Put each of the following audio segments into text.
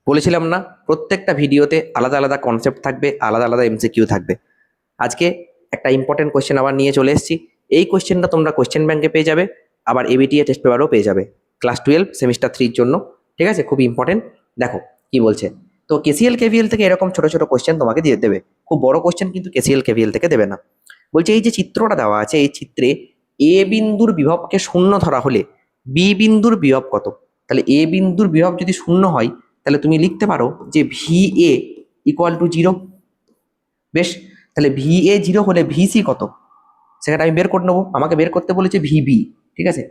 বলেছিলাম না, প্রত্যেকটা ভিডিওতে আলাদা আলাদা কনসেপ্ট থাকবে, আলাদা আলাদা এমসিকিউ থাকবে। আজকে একটা ইম্পর্টেন্ট কোয়েশ্চেন আবার নিয়ে চলে এসেছি। এই কোয়েশ্চেনটা তোমরা কোয়েশ্চেন ব্যাংকে পেয়ে যাবে, আবার এবিটিএ টেস্ট পেপারও পেয়ে যাবে ক্লাস 12 সেমিস্টার 3 জন্য। ঠিক আছে, খুব ইম্পর্টেন্ট। দেখো কি বলছে। তো কেসিএল কেভিএল থেকে এরকম ছোট ছোট কোয়েশ্চেন তোমাকে দিয়ে দেবে, খুব বড় কোয়েশ্চেন কিন্তু কেসিএল কেভিএল থেকে দেবে না। বলছে এই যে চিত্রটা দেওয়া আছে, এই চিত্রে এ বিন্দুর বিভবকে শূন্য ধরা হলে বি বিন্দুর বিভব কত। তাহলে এ বিন্দুর বিভব যদি শূন্য হয়, তাহলে তুমি লিখতে পারো যে ভি এ ইকুয়াল টু 0। বেশ, তাহলে ভি এ 0 হলে ভিসি কত, সেখানে আমি বের করে নেবো। আমাকে বের করতে বলেছে ভিবি। ঠিক আছে,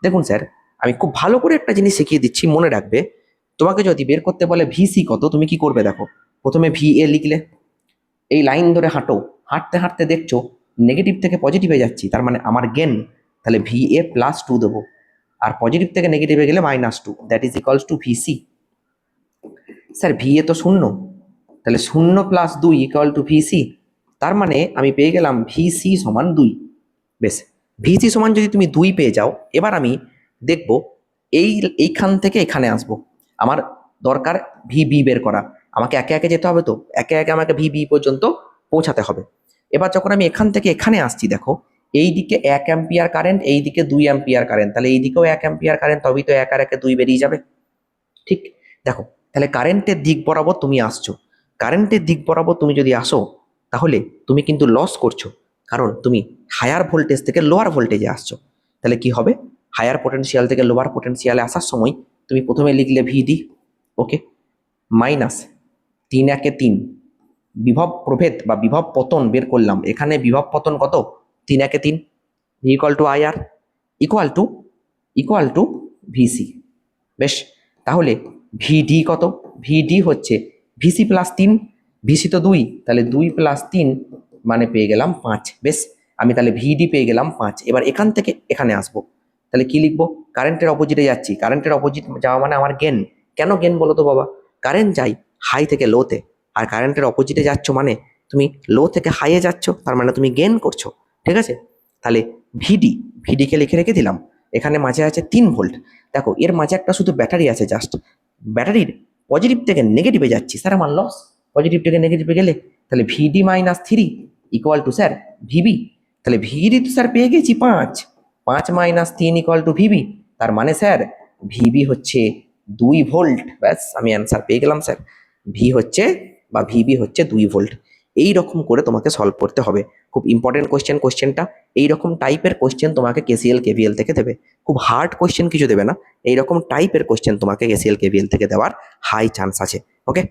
দেখুন স্যার, আমি খুব ভালো করে একটা জিনিস শিখিয়ে দিচ্ছি, মনে রাখবে। তোমাকে যদি বের করতে বলে ভিসি কত, তুমি কি করবে দেখো। প্রথমে ভি এ লিখলে, এই লাইন ধরে হাঁটো, হাঁটতে হাঁটতে দেখছো নেগেটিভ থেকে পজিটিভে যাচ্ছি, তার মানে আমার গেন। তাহলে ভি এ +2 দেবো, আর পজিটিভ থেকে নেগেটিভে গেলে -2, that is equals to VC. Sir V A তো শূন্য, তাহলে 0 + 2 ইকুয়াল টু ভিসি। তার মানে আমি পেয়ে গেলাম ভিসি সমান 2। বেশ, ভিসি সমান যদি তুমি 2 পেয়ে যাও, এবার আমি দেখব এইখান থেকে এখানে আসব। আমার দরকার ভিবি বের করা। আমাকে একে একে যেতে হবে, তো একে একে আমাকে ভিবি পর্যন্ত পৌঁছাতে হবে। এবার যখন আমি এখান থেকে এখানে আসছি, দেখো এই দিকে 1 অ্যাম্পিয়ার কারেন্ট, এই দিকে 2 অ্যাম্পিয়ার কারেন্ট, তাহলে এই দিকেও 1 অ্যাম্পিয়ার কারেন্ট, তবেই তো 1 আর 1 2 বেরিয়ে যাবে। ঠিক, দেখো তাহলে কারেন্টের দিক বরাবর তুমি আসছো। কারেন্টের দিক বরাবর তুমি যদি আসো, তাহলে তুমি কিন্তু লস করছো, কারণ তুমি হায়ার ভোল্টেজ থেকে লোয়ার ভোল্টেজে আসছো। তাহলে কি হবে, হায়ার পোটেনশিয়াল থেকে লোয়ার পোটেনশিয়ালে আসার সময় তুমি প্রথমে লিখলে ভিডি, ওকে, মাইনাস 3 1 3 বিভব প্রভেদ বা বিভব পতন বের করলাম। এখানে বিভব পতন কত, 3 1 3, V equal to IR equal to VC. বেশ, তাহলে ভিডি কত, ভিডি হচ্ছে ভিসি +3, ভিসি তো 2, তাহলে 2 + 3 মানে পেয়ে গেলাম 5। বেশ, আমি তাহলে ভিডি পেয়ে গেলাম 5। এবার এখান থেকে এখানে আসবো, তাহলে কি লিখবো, কারেন্টের অপোজিটে যাচ্ছি, কারেন্টের অপোজিট যাওয়া মানে আমার গেন। কেন গেন বলো তো বাবা, কারেন্ট যাই হাই থেকে লোতে, আর কারেন্টের অপোজিটে যাচ্ছ মানে তুমি লো থেকে হাইয়ে যাচ্ছ, তার মানে তুমি গেন করছো। ঠিক আছে, তাহলে ভিডিকে লিখে রেখে দিলাম। এখানে মাঝে আছে 3 ভোল্ট। দেখো এর মাঝে একটা শুধু ব্যাটারি আছে, জাস্ট ব্যাটারির পজিটিভ থেকে নেগেটিভে যাচ্ছি, স্যার আমার লস। পজিটিভ থেকে নেগেটিভে গেলে তাহলে ভিডি -3 ইকুয়াল টু স্যার ভিবি। তাহলে ভিডি তো স্যার পেয়ে গেছি 5, 5 - 3 ইকুয়াল টু ভিবি। তার মানে স্যার ভিবি হচ্ছে 2 ভোল্ট। ব্যাস, আমি অ্যান্সার পেয়ে গেলাম স্যার, ভি হচ্ছে বা ভিবি হচ্ছে 2 ভোল্ট। এই রকম করে তোমাকে সলভ করতে হবে। খুব ইম্পর্টেন্ট কোয়েশ্চেনটা। এইরকম টাইপের কোয়েশ্চেন তোমাকে কেসিএল কেভিএল থেকে দেবে, খুব হার্ড কোয়েশ্চেন কিছু দেবে না। এইরকম টাইপের কোয়েশ্চেন তোমাকে কেসিএল কেভিএল থেকে দেওয়ার হাই চান্স আছে। ওকে।